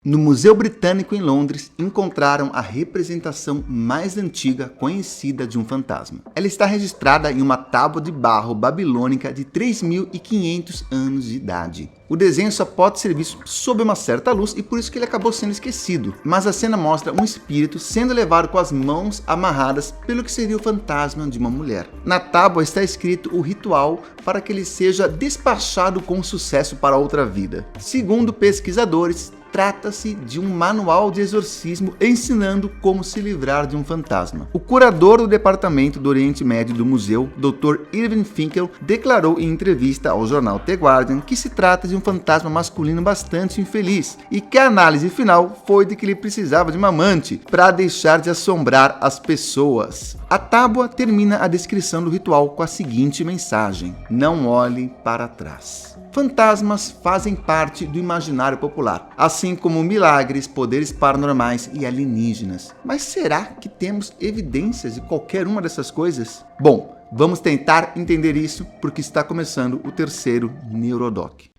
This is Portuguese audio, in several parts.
No Museu Britânico em Londres, encontraram a representação mais antiga conhecida de um fantasma. Ela está registrada em uma tábua de barro babilônica de 3.500 anos de idade. O desenho só pode ser visto sob uma certa luz e por isso que ele acabou sendo esquecido. Mas a cena mostra um espírito sendo levado com as mãos amarradas pelo que seria o fantasma de uma mulher. Na tábua está escrito o ritual para que ele seja despachado com sucesso para outra vida. Segundo pesquisadores, trata-se de um manual de exorcismo ensinando como se livrar de um fantasma. O curador do Departamento do Oriente Médio do museu, Dr. Irving Finkel, declarou em entrevista ao jornal The Guardian que se trata de um fantasma masculino bastante infeliz e que a análise final foi de que ele precisava de uma amante para deixar de assombrar as pessoas. A tábua termina a descrição do ritual com a seguinte mensagem: não olhe para trás. Fantasmas fazem parte do imaginário popular, assim como milagres, poderes paranormais e alienígenas. Mas será que temos evidências de qualquer uma dessas coisas? Bom, vamos tentar entender isso porque está começando o terceiro Neurodoc.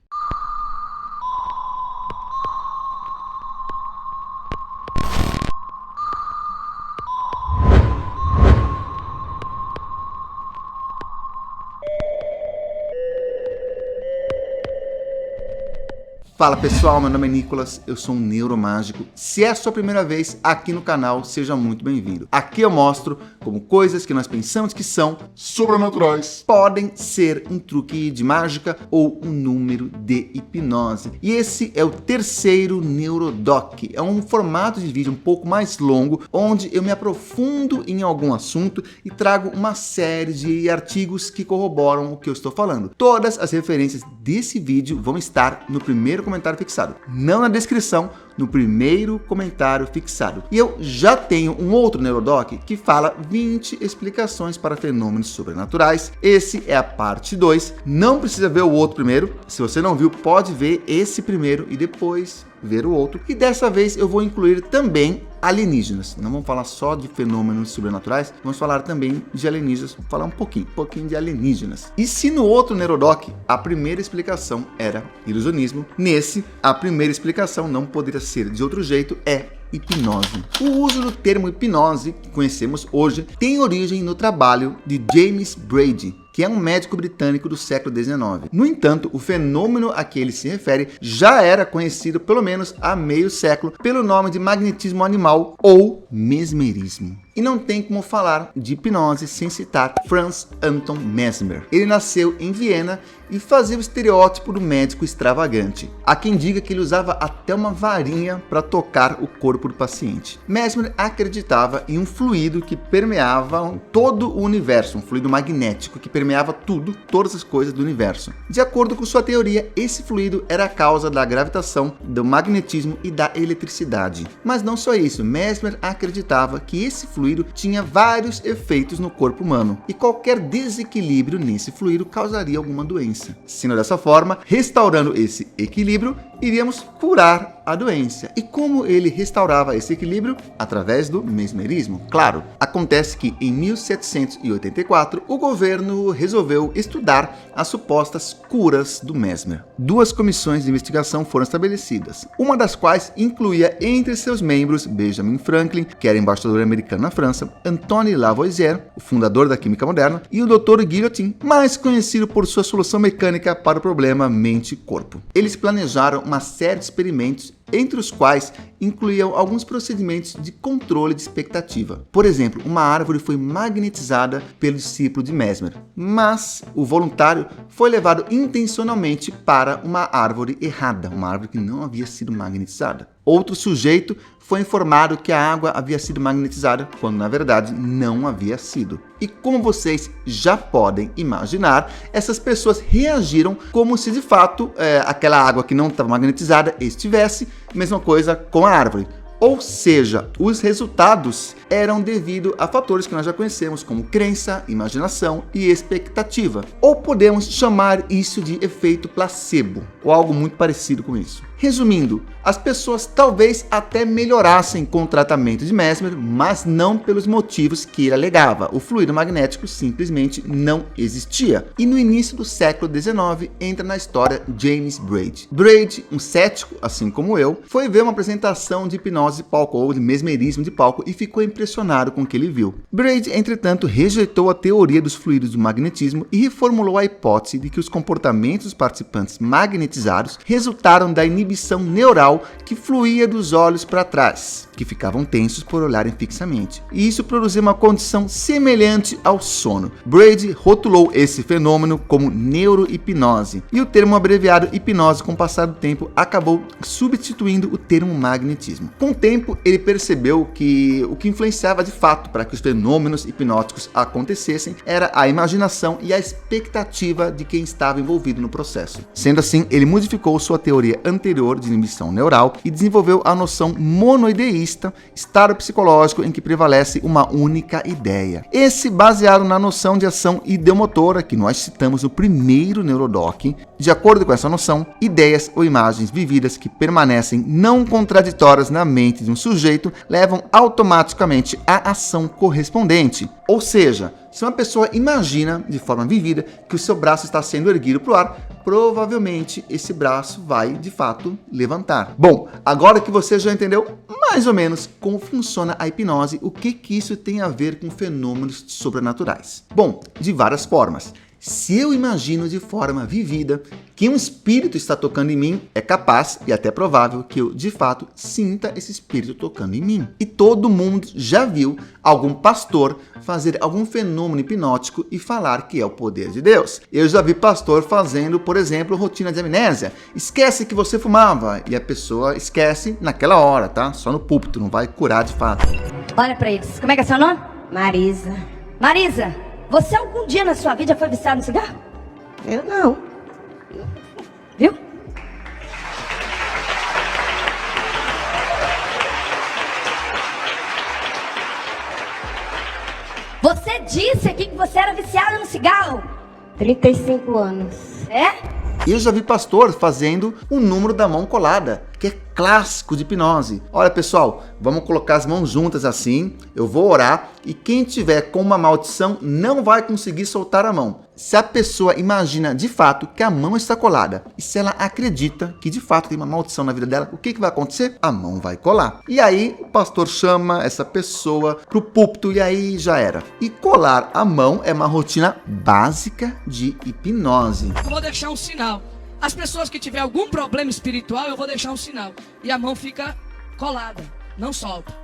Fala pessoal, meu nome é Nicolas, eu sou um neuromágico. Se é a sua primeira vez aqui no canal, seja muito bem-vindo. Aqui eu mostro como coisas que nós pensamos que são sobrenaturais podem ser um truque de mágica ou um número de hipnose. E esse é o terceiro Neurodoc. É um formato de vídeo um pouco mais longo, onde eu me aprofundo em algum assunto e trago uma série de artigos que corroboram o que eu estou falando. Todas as referências desse vídeo vão estar no primeiro comentário fixado, não na descrição, no primeiro comentário fixado. E eu já tenho um outro Neurodoc que fala 20 explicações para fenômenos sobrenaturais. Esse é a parte 2. Não precisa ver o outro primeiro. Se você não viu, pode ver esse primeiro e depois ver o outro. E dessa vez eu vou incluir também alienígenas. Não vamos falar só de fenômenos sobrenaturais, vamos falar também de alienígenas, vamos falar um pouquinho de alienígenas. E se no outro Neurodoc a primeira explicação era ilusionismo, nesse a primeira explicação não poderia ser de outro jeito, é hipnose. O uso do termo hipnose, que conhecemos hoje, tem origem no trabalho de James Brady, que é um médico britânico do século XIX. No entanto, o fenômeno a que ele se refere já era conhecido pelo menos há meio século pelo nome de magnetismo animal ou mesmerismo. E não tem como falar de hipnose sem citar Franz Anton Mesmer. Ele nasceu em Viena e fazia o estereótipo do médico extravagante. Há quem diga que ele usava até uma varinha para tocar o corpo do paciente. Mesmer acreditava em um fluido que permeava todo o universo, um fluido magnético que permeava tudo, todas as coisas do universo. De acordo com sua teoria, esse fluido era a causa da gravitação, do magnetismo e da eletricidade. Mas não só isso, Mesmer acreditava que esse fluido tinha vários efeitos no corpo humano e qualquer desequilíbrio nesse fluido causaria alguma doença. Sendo dessa forma, restaurando esse equilíbrio, iríamos curar a doença. E como ele restaurava esse equilíbrio? Através do mesmerismo. Claro, acontece que em 1784 o governo resolveu estudar as supostas curas do Mesmer. Duas comissões de investigação foram estabelecidas, uma das quais incluía entre seus membros Benjamin Franklin, que era embaixador americano na França, Antoine Lavoisier, o fundador da química moderna, e o Dr. Guillotin, mais conhecido por sua solução mecânica para o problema mente-corpo. Eles planejaram uma série de experimentos, entre os quais incluíam alguns procedimentos de controle de expectativa. Por exemplo, uma árvore foi magnetizada pelo discípulo de Mesmer, mas o voluntário foi levado intencionalmente para uma árvore errada, uma árvore que não havia sido magnetizada. Outro sujeito foi informado que a água havia sido magnetizada, quando na verdade não havia sido. E como vocês já podem imaginar, essas pessoas reagiram como se de fato aquela água que não estava magnetizada estivesse. Mesma coisa com a árvore. Ou seja, os resultados eram devido a fatores que nós já conhecemos, como crença, imaginação e expectativa. Ou podemos chamar isso de efeito placebo, ou algo muito parecido com isso. Resumindo, as pessoas talvez até melhorassem com o tratamento de Mesmer, mas não pelos motivos que ele alegava. O fluido magnético simplesmente não existia. E no início do século XIX entra na história James Braid. Braid, um cético, assim como eu, foi ver uma apresentação de hipnose de palco ou de mesmerismo de palco e ficou impressionado com o que ele viu. Braid, entretanto, rejeitou a teoria dos fluidos do magnetismo e reformulou a hipótese de que os comportamentos dos participantes magnetizados resultaram da inibição neural que fluía dos olhos para trás, que ficavam tensos por olharem fixamente. E isso produzia uma condição semelhante ao sono. Braid rotulou esse fenômeno como neurohipnose, e o termo abreviado hipnose, com o passar do tempo, acabou substituindo o termo magnetismo. Com o tempo, ele percebeu que o que influenciava de fato para que os fenômenos hipnóticos acontecessem era a imaginação e a expectativa de quem estava envolvido no processo. Sendo assim, ele modificou sua teoria anterior de inibição neural e desenvolveu a noção monoideísta, estado psicológico em que prevalece uma única ideia. Esse baseado na noção de ação ideomotora que nós citamos no primeiro Neurodoc. De acordo com essa noção, ideias ou imagens vividas que permanecem não contraditórias na mente de um sujeito levam automaticamente à ação correspondente. Ou seja, se uma pessoa imagina de forma vivida que o seu braço está sendo erguido para o ar, provavelmente esse braço vai de fato levantar. Bom, agora que você já entendeu mais ou menos como funciona a hipnose, o que isso tem a ver com fenômenos sobrenaturais? Bom, de várias formas. Se eu imagino de forma vivida que um espírito está tocando em mim, é capaz e até provável que eu, de fato, sinta esse espírito tocando em mim. E todo mundo já viu algum pastor fazer algum fenômeno hipnótico e falar que é o poder de Deus. Eu já vi pastor fazendo, por exemplo, rotina de amnésia. Esquece que você fumava, e a pessoa esquece naquela hora, tá? Só no púlpito, não vai curar de fato. Olha pra eles. Como é que é seu nome? Marisa. Marisa, você algum dia na sua vida já foi viciado no cigarro? Eu não. Viu? Você disse aqui que você era viciado no cigarro. 35 anos. É? Eu já vi pastor fazendo o número da mão colada, que é clássico de hipnose. Olha, pessoal, vamos colocar as mãos juntas assim, eu vou orar e quem tiver com uma maldição não vai conseguir soltar a mão. Se a pessoa imagina de fato que a mão está colada e se ela acredita que de fato tem uma maldição na vida dela, o que vai acontecer? A mão vai colar. E aí o pastor chama essa pessoa para o púlpito e aí já era. E colar a mão é uma rotina básica de hipnose. Eu vou deixar um sinal. As pessoas que tiver algum problema espiritual, eu vou deixar um sinal. E a mão fica colada, não solta.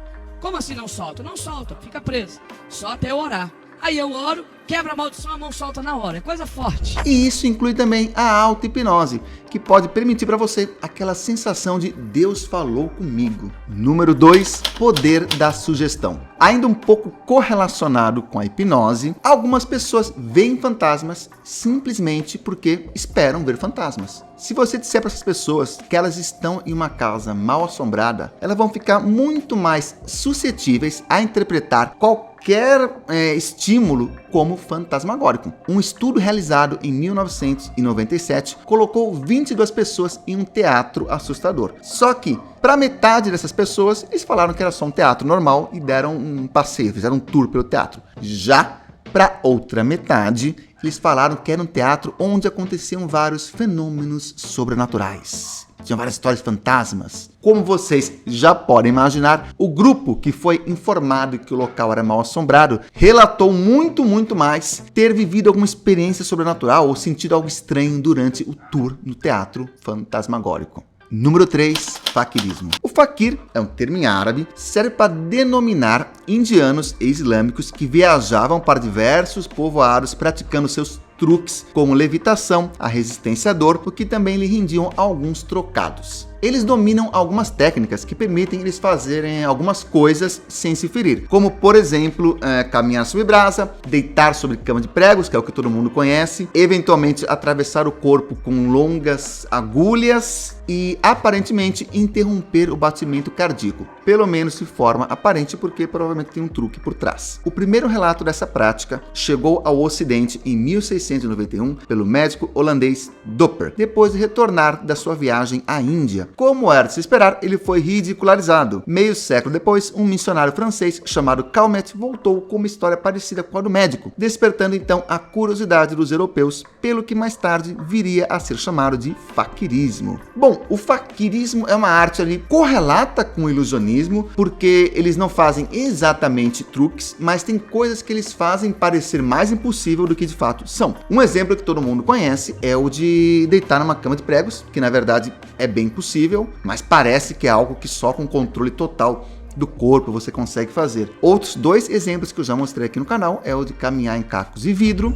Como assim não solta? Não solta, fica presa. Só até eu orar. Aí eu oro, quebra a maldição, a mão solta na hora. É coisa forte. E isso inclui também a auto-hipnose, que pode permitir para você aquela sensação de Deus falou comigo. Número 2, poder da sugestão. Ainda um pouco correlacionado com a hipnose, algumas pessoas veem fantasmas simplesmente porque esperam ver fantasmas. Se você disser para essas pessoas que elas estão em uma casa mal assombrada, elas vão ficar muito mais suscetíveis a interpretar qualquer estímulo como fantasmagórico. Um estudo realizado em 1997 colocou 22 pessoas em um teatro assustador. Só que, para metade dessas pessoas, eles falaram que era só um teatro normal e deram um passeio, fizeram um tour pelo teatro. Já para outra metade, eles falaram que era um teatro onde aconteciam vários fenômenos sobrenaturais. Tinham várias histórias de fantasmas. Como vocês já podem imaginar, o grupo que foi informado que o local era mal assombrado relatou muito mais ter vivido alguma experiência sobrenatural ou sentido algo estranho durante o tour no teatro fantasmagórico. Número 3, faquirismo. O faquir é um termo em árabe, serve para denominar indianos e islâmicos que viajavam para diversos povoados praticando seus truques como levitação, a resistência à dor, o que também lhe rendiam alguns trocados. Eles dominam algumas técnicas que permitem eles fazerem algumas coisas sem se ferir, como por exemplo, caminhar sobre brasa, deitar sobre cama de pregos, que é o que todo mundo conhece, eventualmente atravessar o corpo com longas agulhas e aparentemente interromper o batimento cardíaco, pelo menos de forma aparente, porque provavelmente tem um truque por trás. O primeiro relato dessa prática chegou ao Ocidente em 1691 pelo médico holandês Doppler, depois de retornar da sua viagem à Índia. Como era de se esperar, ele foi ridicularizado. Meio século depois, um missionário francês chamado Calmet voltou com uma história parecida com a do médico, despertando então a curiosidade dos europeus, pelo que mais tarde viria a ser chamado de faquirismo. Bom, o faquirismo é uma arte ali correlata com o ilusionismo, porque eles não fazem exatamente truques, mas tem coisas que eles fazem parecer mais impossível do que de fato são. Um exemplo que todo mundo conhece é o de deitar numa cama de pregos, que na verdade é bem possível, mas parece que é algo que só com controle total do corpo você consegue fazer. Outros dois exemplos que eu já mostrei aqui no canal é o de caminhar em cacos de vidro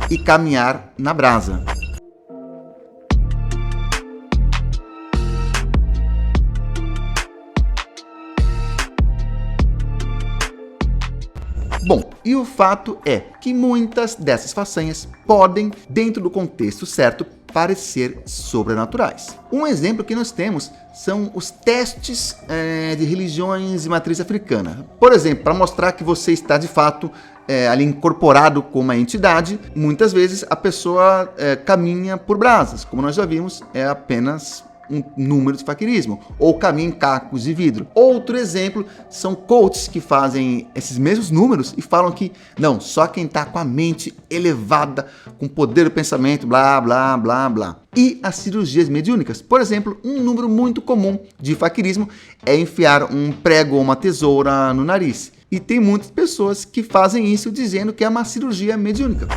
e caminhar na brasa. Bom, e o fato é que muitas dessas façanhas podem, dentro do contexto certo, parecer sobrenaturais. Um exemplo que nós temos são os testes de religiões de matriz africana. Por exemplo, para mostrar que você está de fato ali incorporado com uma entidade, muitas vezes a pessoa caminha por brasas, como nós já vimos, é apenas um número de faquirismo, ou caminha em cacos de vidro. Outro exemplo são coaches que fazem esses mesmos números e falam que não, só quem está com a mente elevada, com poder do pensamento, blá, blá, blá, blá. E as cirurgias mediúnicas, por exemplo, um número muito comum de faquirismo é enfiar um prego ou uma tesoura no nariz. E tem muitas pessoas que fazem isso dizendo que é uma cirurgia mediúnica.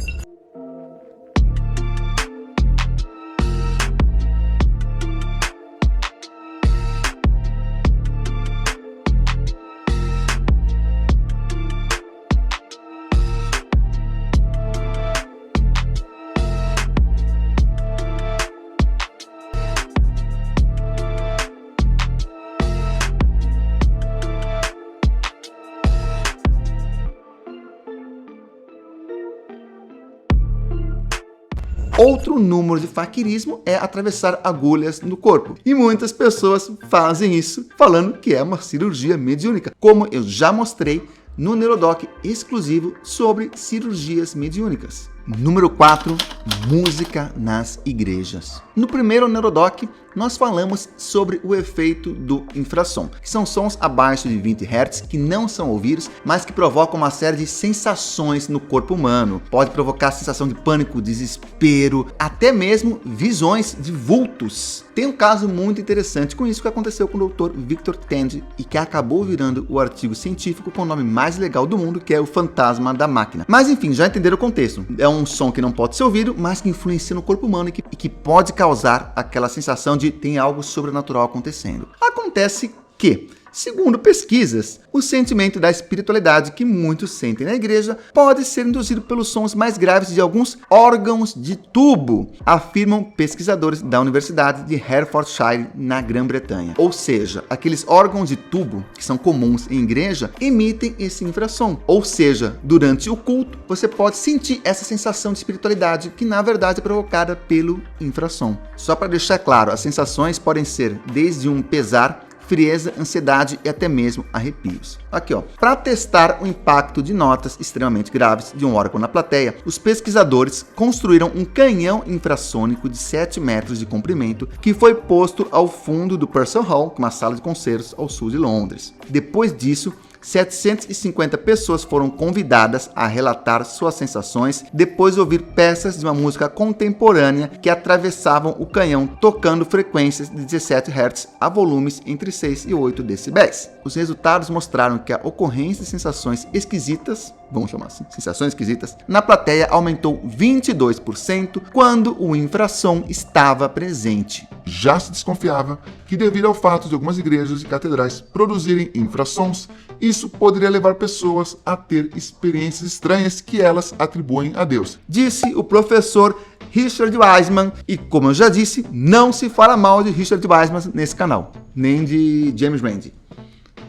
Outro número de faquirismo é atravessar agulhas no corpo. E muitas pessoas fazem isso falando que é uma cirurgia mediúnica, como eu já mostrei no Neurodoc exclusivo sobre cirurgias mediúnicas. Número 4, música nas igrejas. No primeiro Neurodoc, nós falamos sobre o efeito do infrassom, que são sons abaixo de 20 Hz que não são ouvidos, mas que provocam uma série de sensações no corpo humano. Pode provocar sensação de pânico, desespero, até mesmo visões de vultos. Tem um caso muito interessante com isso que aconteceu com o Dr. Victor Tandy e que acabou virando o artigo científico com o nome mais legal do mundo, que é o fantasma da máquina. Mas enfim, já entenderam o contexto. É um som que não pode ser ouvido, mas que influencia no corpo humano e que pode causar aquela sensação de tem algo sobrenatural acontecendo. Acontece que, segundo pesquisas, o sentimento da espiritualidade que muitos sentem na igreja pode ser induzido pelos sons mais graves de alguns órgãos de tubo, afirmam pesquisadores da Universidade de Hertfordshire, na Grã-Bretanha. Ou seja, aqueles órgãos de tubo que são comuns em igreja emitem esse infrassom. Ou seja, durante o culto, você pode sentir essa sensação de espiritualidade que na verdade é provocada pelo infrassom. Só para deixar claro, as sensações podem ser desde um pesar, frieza, ansiedade e até mesmo arrepios. Aqui, ó. Para testar o impacto de notas extremamente graves de um órgão na plateia, os pesquisadores construíram um canhão infrassônico de 7 metros de comprimento que foi posto ao fundo do Purcell Hall, uma sala de concertos ao sul de Londres. Depois disso, 750 pessoas foram convidadas a relatar suas sensações depois de ouvir peças de uma música contemporânea que atravessavam o canhão tocando frequências de 17 Hz a volumes entre 6 e 8 decibéis. Os resultados mostraram que a ocorrência de sensações esquisitas, vamos chamar assim, sensações esquisitas, na plateia aumentou 22% quando o infrassom estava presente. Já se desconfiava que, devido ao fato de algumas igrejas e catedrais produzirem infrassons, isso poderia levar pessoas a ter experiências estranhas que elas atribuem a Deus. Disse o professor Richard Wiseman, e como eu já disse, não se fala mal de Richard Wiseman nesse canal, nem de James Randi,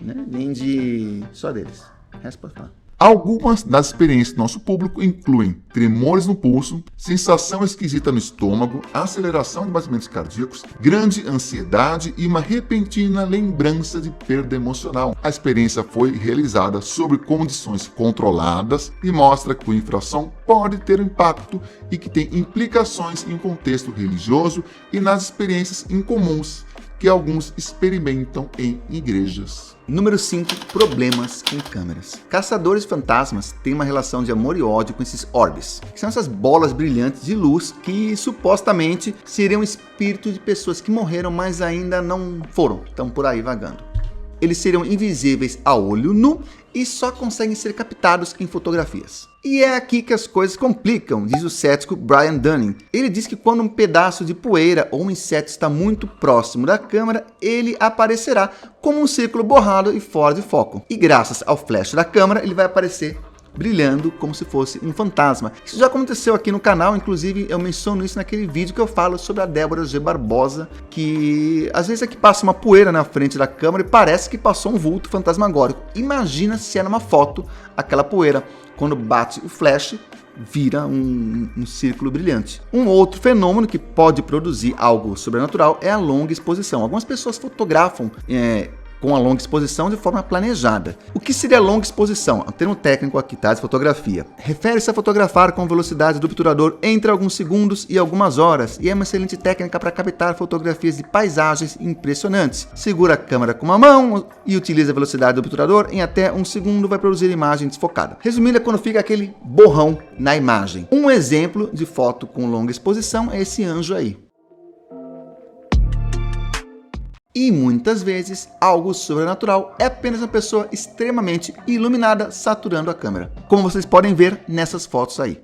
né? Nem de... só deles, o resto pode falar. Algumas das experiências do nosso público incluem tremores no pulso, sensação esquisita no estômago, aceleração de batimentos cardíacos, grande ansiedade e uma repentina lembrança de perda emocional. A experiência foi realizada sob condições controladas e mostra que o infrassom pode ter impacto e que tem implicações em um contexto religioso e nas experiências incomuns que alguns experimentam em igrejas. Número 5. Problemas com câmeras. Caçadores de fantasmas têm uma relação de amor e ódio com esses orbes, que são essas bolas brilhantes de luz que supostamente seriam espíritos de pessoas que morreram, mas ainda não foram, estão por aí vagando. Eles seriam invisíveis a olho nu e só conseguem ser captados em fotografias. E é aqui que as coisas complicam, diz o cético Brian Dunning. Ele diz que quando um pedaço de poeira ou um inseto está muito próximo da câmera, ele aparecerá como um círculo borrado e fora de foco. E graças ao flash da câmera, ele vai aparecer brilhando como se fosse um fantasma. Isso já aconteceu aqui no canal, inclusive eu menciono isso naquele vídeo que eu falo sobre a Débora G. Barbosa, que às vezes aqui passa uma poeira na frente da câmera e parece que passou um vulto fantasmagórico. Imagina se é numa foto aquela poeira, quando bate o flash, vira um círculo brilhante. Um outro fenômeno que pode produzir algo sobrenatural é a longa exposição. Algumas pessoas fotografam com a longa exposição de forma planejada. O que seria longa exposição? É um termo técnico aqui, tá? De fotografia. Refere-se a fotografar com velocidade do obturador entre alguns segundos e algumas horas, e é uma excelente técnica para captar fotografias de paisagens impressionantes. Segura a câmera com uma mão e utiliza a velocidade do obturador, em até um segundo vai produzir imagem desfocada. Resumindo, é quando fica aquele borrão na imagem. Um exemplo de foto com longa exposição é esse anjo aí. E muitas vezes, algo sobrenatural é apenas uma pessoa extremamente iluminada saturando a câmera, como vocês podem ver nessas fotos aí.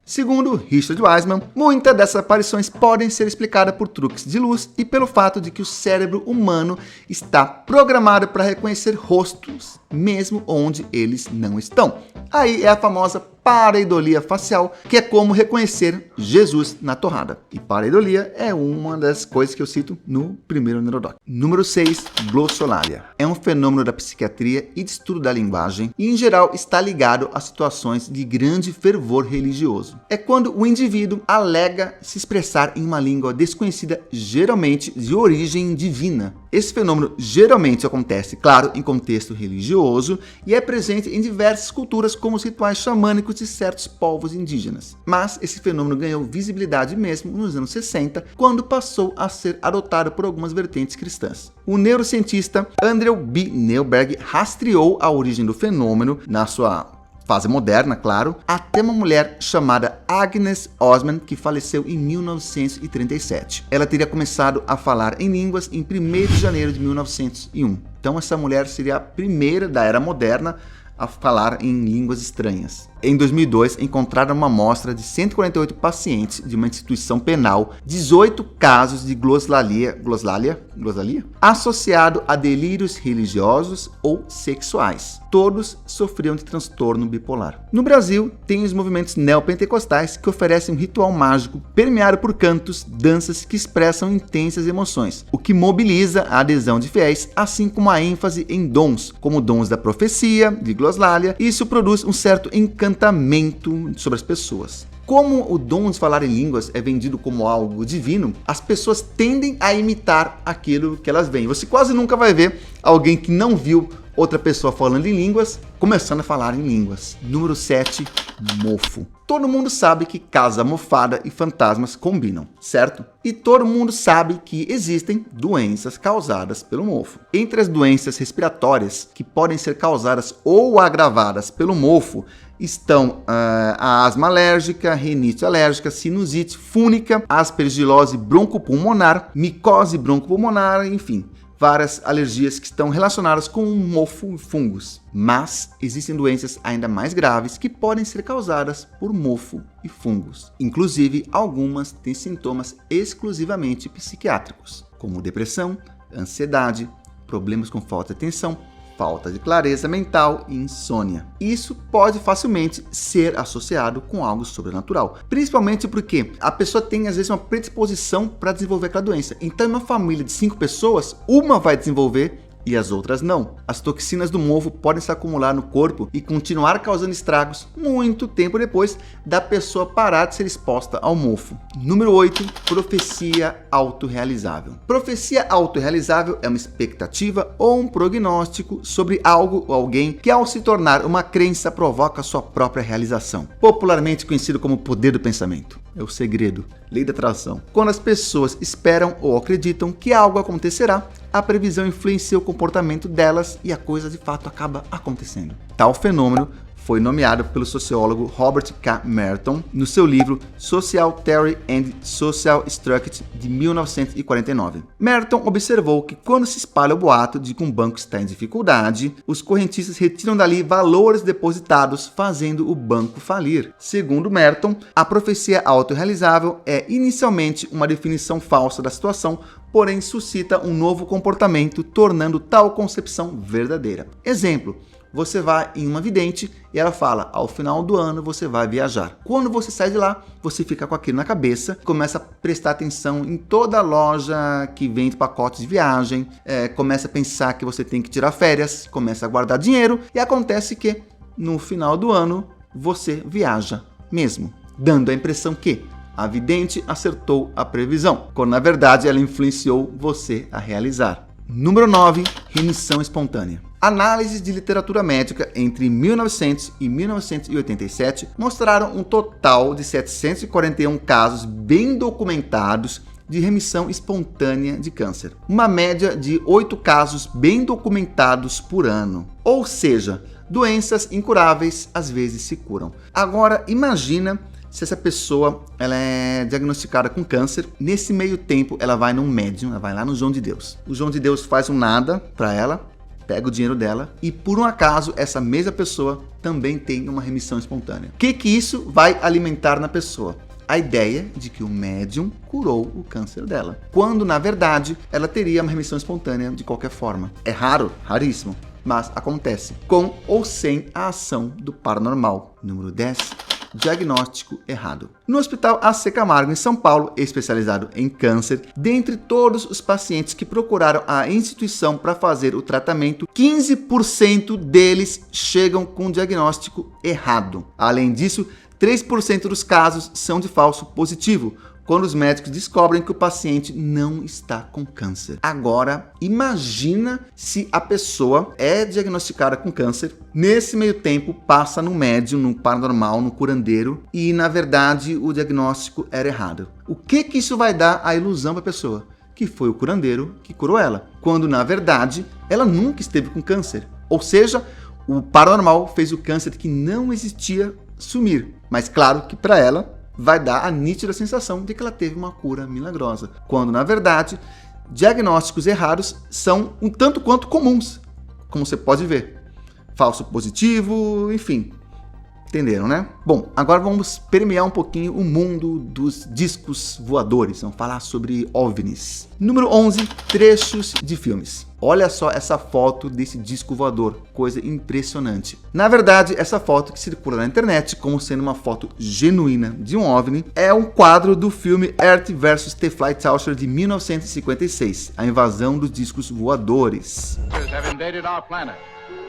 Segundo Richard Wiseman, muitas dessas aparições podem ser explicadas por truques de luz e pelo fato de que o cérebro humano está programado para reconhecer rostos, mesmo onde eles não estão. Aí é a famosa pareidolia facial, que é como reconhecer Jesus na torrada. E pareidolia é uma das coisas que eu cito no primeiro Neurodoc. Número 6, glossolalia. É um fenômeno da psiquiatria e de estudo da linguagem e, em geral, está ligado a situações de grande fervor religioso. É quando o indivíduo alega se expressar em uma língua desconhecida, geralmente de origem divina. Esse fenômeno geralmente acontece, claro, em contexto religioso e é presente em diversas culturas, como os rituais xamânicos de certos povos indígenas. Mas esse fenômeno ganhou visibilidade mesmo nos anos 60, quando passou a ser adotado por algumas vertentes cristãs. O neurocientista Andrew B. Neuberg rastreou a origem do fenômeno na sua fase moderna, claro, até uma mulher chamada Agnes Osman, que faleceu em 1937. Ela teria começado a falar em línguas em 1º de janeiro de 1901. Então essa mulher seria a primeira da era moderna a falar em línguas estranhas. Em 2002, encontraram uma amostra de 148 pacientes de uma instituição penal, 18 casos de glossolalia associado a delírios religiosos ou sexuais. Todos sofriam de transtorno bipolar. No Brasil, tem os movimentos neopentecostais que oferecem um ritual mágico permeado por cantos, danças que expressam intensas emoções, o que mobiliza a adesão de fiéis, assim como a ênfase em dons, como dons da profecia, de glossolalia, e isso produz um certo encantamento sobre as pessoas. Como o dom de falar em línguas é vendido como algo divino, as pessoas tendem a imitar aquilo que elas veem. Você quase nunca vai ver alguém que não viu outra pessoa falando em línguas, começando a falar em línguas. Número 7, mofo. Todo mundo sabe que casa mofada e fantasmas combinam, certo? E todo mundo sabe que existem doenças causadas pelo mofo. Entre as doenças respiratórias que podem ser causadas ou agravadas pelo mofo estão a asma alérgica, rinite alérgica, sinusite fúnica, aspergilose broncopulmonar, micose broncopulmonar, enfim, várias alergias que estão relacionadas com mofo e fungos. Mas existem doenças ainda mais graves que podem ser causadas por mofo e fungos. Inclusive, algumas têm sintomas exclusivamente psiquiátricos, como depressão, ansiedade, problemas com falta de atenção, falta de clareza mental e insônia. Isso pode facilmente ser associado com algo sobrenatural, principalmente porque a pessoa tem às vezes uma predisposição para desenvolver aquela doença. Então, em uma família de 5 pessoas, uma vai desenvolver e as outras não. As toxinas do mofo podem se acumular no corpo e continuar causando estragos muito tempo depois da pessoa parar de ser exposta ao mofo. Número 8, profecia autorrealizável. Profecia autorrealizável é uma expectativa ou um prognóstico sobre algo ou alguém que, ao se tornar uma crença, provoca sua própria realização. Popularmente conhecido como poder do pensamento. É o segredo, lei da atração. Quando as pessoas esperam ou acreditam que algo acontecerá, a previsão influencia o comportamento delas e a coisa de fato acaba acontecendo. Tal fenômeno foi nomeado pelo sociólogo Robert K. Merton no seu livro Social Theory and Social Structure de 1949. Merton observou que quando se espalha o boato de que um banco está em dificuldade, os correntistas retiram dali valores depositados, fazendo o banco falir. Segundo Merton, a profecia autorrealizável é inicialmente uma definição falsa da situação, porém suscita um novo comportamento, tornando tal concepção verdadeira. Exemplo: você vai em uma vidente e ela fala, ao final do ano você vai viajar. Quando você sai de lá, você fica com aquilo na cabeça, começa a prestar atenção em toda a loja que vende pacotes de viagem, começa a pensar que você tem que tirar férias, começa a guardar dinheiro e acontece que no final do ano você viaja mesmo, dando a impressão que a vidente acertou a previsão, quando na verdade ela influenciou você a realizar. Número 9, remissão espontânea. Análises de literatura médica entre 1900 e 1987 mostraram um total de 741 casos bem documentados de remissão espontânea de câncer. Uma média de 8 casos bem documentados por ano. Ou seja, doenças incuráveis às vezes se curam. Agora, imagina se essa pessoa ela é diagnosticada com câncer, nesse meio tempo ela vai num médium, ela vai lá no João de Deus. O João de Deus faz um nada para ela, pega o dinheiro dela e por um acaso essa mesma pessoa também tem uma remissão espontânea. O que isso vai alimentar na pessoa? A ideia de que o médium curou o câncer dela, quando na verdade ela teria uma remissão espontânea de qualquer forma. É raro, raríssimo, mas acontece, com ou sem a ação do paranormal. Número 10. Diagnóstico errado. No Hospital AC Camargo, em São Paulo, especializado em câncer, dentre todos os pacientes que procuraram a instituição para fazer o tratamento, 15% deles chegam com diagnóstico errado. Além disso, 3% dos casos são de falso positivo, quando os médicos descobrem que o paciente não está com câncer. Agora, imagina se a pessoa é diagnosticada com câncer, nesse meio tempo passa no médium, no paranormal, no curandeiro, e na verdade o diagnóstico era errado. O que isso vai dar à ilusão para a pessoa? Que foi o curandeiro que curou ela, quando na verdade ela nunca esteve com câncer. Ou seja, o paranormal fez o câncer que não existia sumir. Mas claro que para ela vai dar a nítida sensação de que ela teve uma cura milagrosa, quando na verdade diagnósticos errados são um tanto quanto comuns, como você pode ver. Falso positivo, enfim. Entenderam, né? Bom, agora vamos permear um pouquinho o mundo dos discos voadores. Vamos falar sobre OVNIs. Número 11, trechos de filmes. Olha só essa foto desse disco voador, coisa impressionante. Na verdade, essa foto que circula na internet como sendo uma foto genuína de um OVNI é um quadro do filme Earth vs. The Fly Saucer de 1956, a invasão dos discos voadores.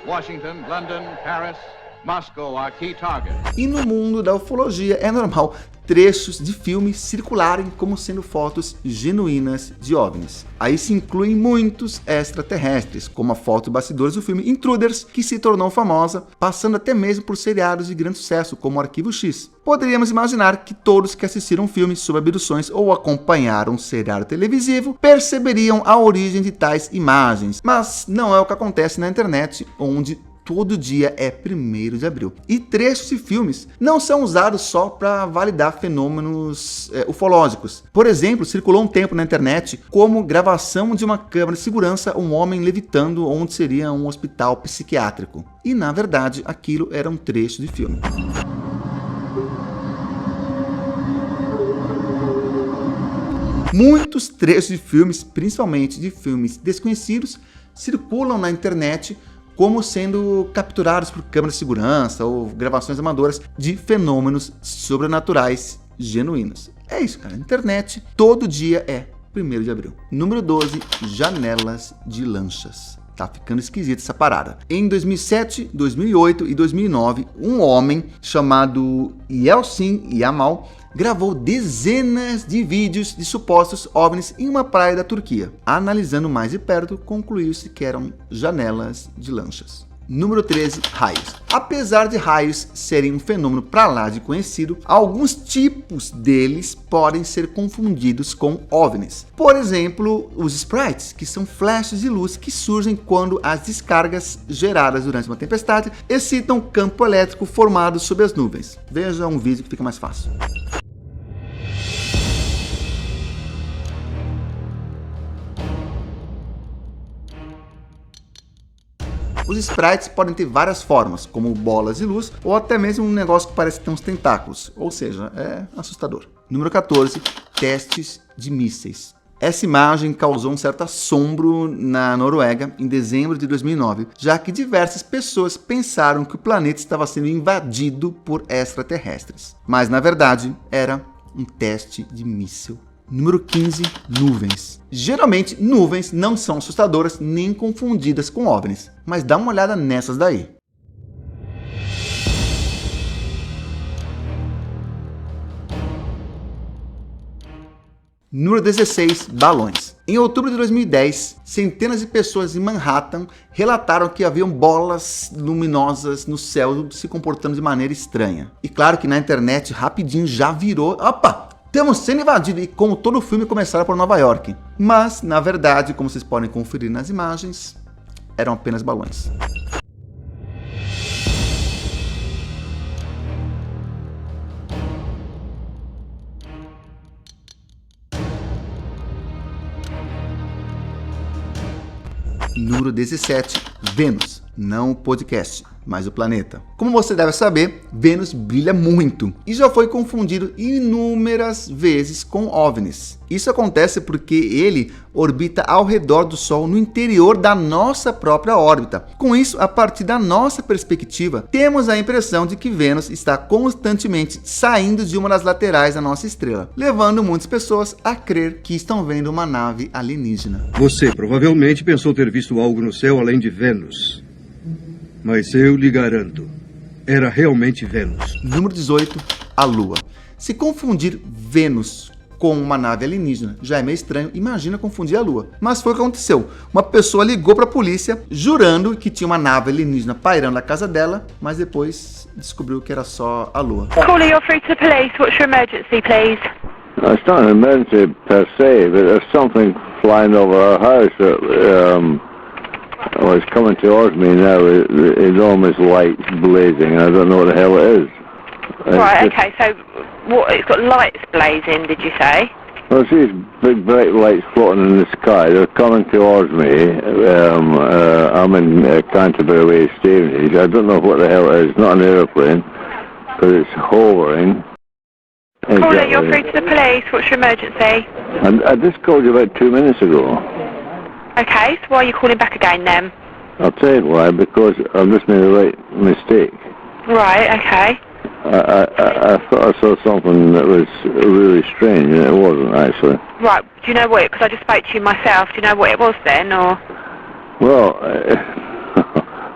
Washington, London, Paris, Moscow are key targets. E no mundo da ufologia é normal trechos de filmes circularem como sendo fotos genuínas de OVNIs. Aí se incluem muitos extraterrestres, como a foto bastidores do filme Intruders, que se tornou famosa, passando até mesmo por seriados de grande sucesso, como o Arquivo X. Poderíamos imaginar que todos que assistiram filmes sobre abduções ou acompanharam um seriado televisivo perceberiam a origem de tais imagens, mas não é o que acontece na internet, onde todo dia é 1º de abril. E trechos de filmes não são usados só para validar fenômenos ufológicos. Por exemplo, circulou um tempo na internet como gravação de uma câmera de segurança um homem levitando onde seria um hospital psiquiátrico. E na verdade aquilo era um trecho de filme. Muitos trechos de filmes, principalmente de filmes desconhecidos, circulam na internet como sendo capturados por câmeras de segurança ou gravações amadoras de fenômenos sobrenaturais genuínos. É isso, cara. A internet todo dia é 1º de abril. Número 12, janelas de lanchas. Tá ficando esquisita essa parada. Em 2007, 2008 e 2009, um homem chamado Yeltsin Yamal gravou dezenas de vídeos de supostos OVNIs em uma praia da Turquia. Analisando mais de perto, concluiu-se que eram janelas de lanchas. Número 13, raios. Apesar de raios serem um fenômeno pra lá de conhecido, alguns tipos deles podem ser confundidos com OVNIs. Por exemplo, os sprites, que são flashes de luz que surgem quando as descargas geradas durante uma tempestade excitam campo elétrico formado sob as nuvens. Veja um vídeo que fica mais fácil. Os sprites podem ter várias formas, como bolas de luz ou até mesmo um negócio que parece ter uns tentáculos, ou seja, é assustador. Número 14, testes de mísseis. Essa imagem causou um certo assombro na Noruega em dezembro de 2009, já que diversas pessoas pensaram que o planeta estava sendo invadido por extraterrestres. Mas na verdade era um teste de míssil. Número 15, nuvens. Geralmente, nuvens não são assustadoras nem confundidas com OVNIs, mas dá uma olhada nessas daí. Número 16, balões. Em outubro de 2010, centenas de pessoas em Manhattan relataram que haviam bolas luminosas no céu se comportando de maneira estranha. E claro que na internet rapidinho já virou... Opa! Estamos sendo invadidos, e como todo filme começaram por Nova York. Mas, na verdade, como vocês podem conferir nas imagens, eram apenas balões. Número 17, Vênus. Não o podcast, mas o planeta. Como você deve saber, Vênus brilha muito e já foi confundido inúmeras vezes com OVNIs. Isso acontece porque ele orbita ao redor do Sol no interior da nossa própria órbita. Com isso, a partir da nossa perspectiva, temos a impressão de que Vênus está constantemente saindo de uma das laterais da nossa estrela, levando muitas pessoas a crer que estão vendo uma nave alienígena. Você provavelmente pensou ter visto algo no céu além de Vênus. Mas eu lhe garanto, era realmente Vênus. Número 18, a Lua. Se confundir Vênus com uma nave alienígena já é meio estranho, imagina confundir a Lua. Mas foi o que aconteceu. Uma pessoa ligou para a polícia jurando que tinha uma nave alienígena pairando na casa dela, mas depois descobriu que era só a Lua. Caller, you're through to the police. What's your emergency, please? It's not an emergency per se, but there's something flying over our house that it's coming towards me now with enormous lights blazing, and I don't know what the hell it is. Right, okay, so what, it's got lights blazing, did you say? Well, I see these big bright lights floating in the sky. They're coming towards me. I'm in Canterbury Way, Stevenage. I don't know what the hell it is. It's not an aeroplane, but it's hovering. Caller, you're through to the police. What's your emergency? And I just called you about 2 minutes ago. Okay, so why are you calling back again then? I'll tell you why, because I've just made a right mistake. Right, okay. I thought I saw something that was really strange, and it wasn't actually. Right, do you know what? Because I just spoke to you myself. Do you know what it was then, or? Well,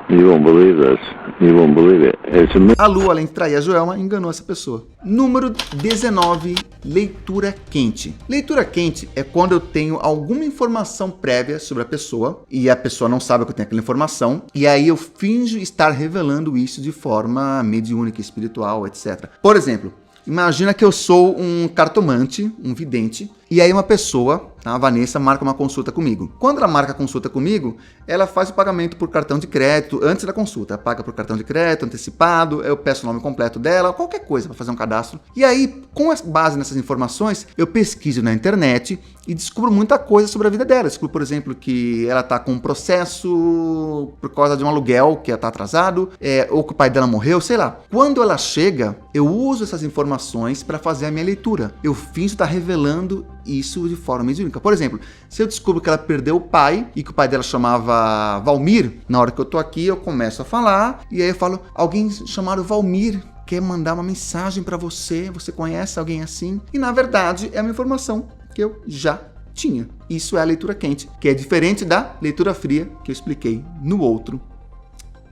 you won't believe this. You won't believe it. It's A Lua, além de trair a Joelma, enganou essa pessoa. Número 19, leitura quente. Leitura quente é quando eu tenho alguma informação prévia sobre a pessoa e a pessoa não sabe que eu tenho aquela informação, e aí eu finjo estar revelando isso de forma mediúnica, espiritual, etc. Por exemplo, imagina que eu sou um cartomante, um vidente, e aí uma pessoa, a Vanessa, marca uma consulta comigo. Quando ela marca a consulta comigo, ela faz o pagamento por cartão de crédito antes da consulta. Ela paga por cartão de crédito, antecipado, eu peço o nome completo dela, qualquer coisa para fazer um cadastro. E aí, com base nessas informações, eu pesquiso na internet e descubro muita coisa sobre a vida dela. Descubro, por exemplo, que ela está com um processo por causa de um aluguel que está atrasado, ou que o pai dela morreu, sei lá. Quando ela chega, eu uso essas informações para fazer a minha leitura. Eu finjo estar revelando isso de forma mediúnica. Por exemplo, se eu descubro que ela perdeu o pai e que o pai dela chamava Valmir, na hora que eu tô aqui eu começo a falar e aí eu falo, alguém chamado Valmir quer mandar uma mensagem para você, você conhece alguém assim? E na verdade é uma informação que eu já tinha. Isso é a leitura quente, que é diferente da leitura fria que eu expliquei no outro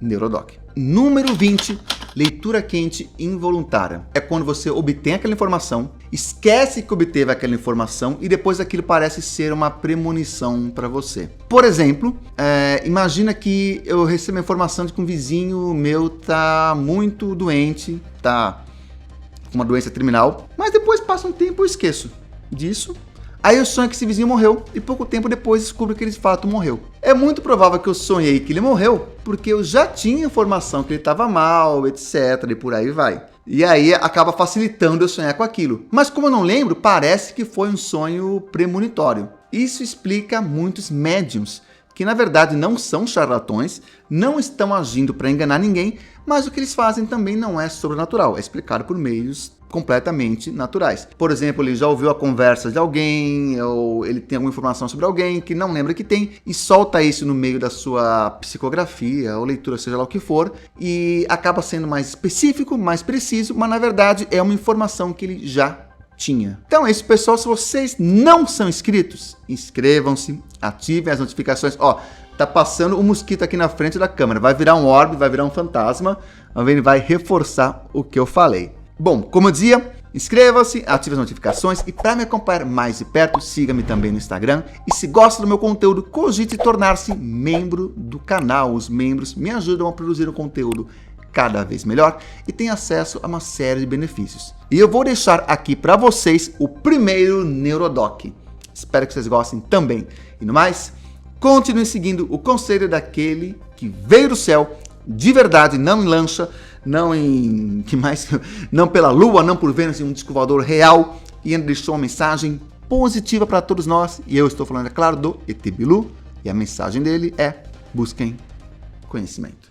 Neurodoc. Número 20, leitura quente involuntária. É quando você obtém aquela informação, esquece que obteve aquela informação e depois aquilo parece ser uma premonição para você. Por exemplo, imagina que eu recebo a informação de que um vizinho meu tá muito doente, tá com uma doença terminal, mas depois passa um tempo e eu esqueço disso. Aí eu sonho que esse vizinho morreu e pouco tempo depois descubro que ele de fato morreu. É muito provável que eu sonhei que ele morreu porque eu já tinha informação que ele estava mal, etc. e por aí vai. E aí acaba facilitando eu sonhar com aquilo. Mas como eu não lembro, parece que foi um sonho premonitório. Isso explica muitos médiums que na verdade não são charlatões, não estão agindo para enganar ninguém, mas o que eles fazem também não é sobrenatural, é explicado por meios completamente naturais. Por exemplo, ele já ouviu a conversa de alguém, ou ele tem alguma informação sobre alguém que não lembra que tem, e solta isso no meio da sua psicografia, ou leitura, seja lá o que for, e acaba sendo mais específico, mais preciso, mas na verdade é uma informação que ele já tinha. Então é isso, pessoal. Se vocês não são inscritos, inscrevam-se, ativem as notificações. Ó, tá passando um mosquito aqui na frente da câmera, vai virar um orbe, vai virar um fantasma, ele vai reforçar o que eu falei. Bom, como eu dizia, inscreva-se, ative as notificações e para me acompanhar mais de perto, siga-me também no Instagram. E se gosta do meu conteúdo, cogite tornar-se membro do canal. Os membros me ajudam a produzir um conteúdo cada vez melhor e tem acesso a uma série de benefícios. E eu vou deixar aqui para vocês o primeiro Neurodoc. Espero que vocês gostem também. E no mais, continue seguindo o conselho daquele que veio do céu de verdade, não em lancha, não em não pela Lua, não por Vênus, em um disco voador real, e ainda deixou uma mensagem positiva para todos nós. E eu estou falando, é claro, do ET Bilu, e a mensagem dele é: busquem conhecimento.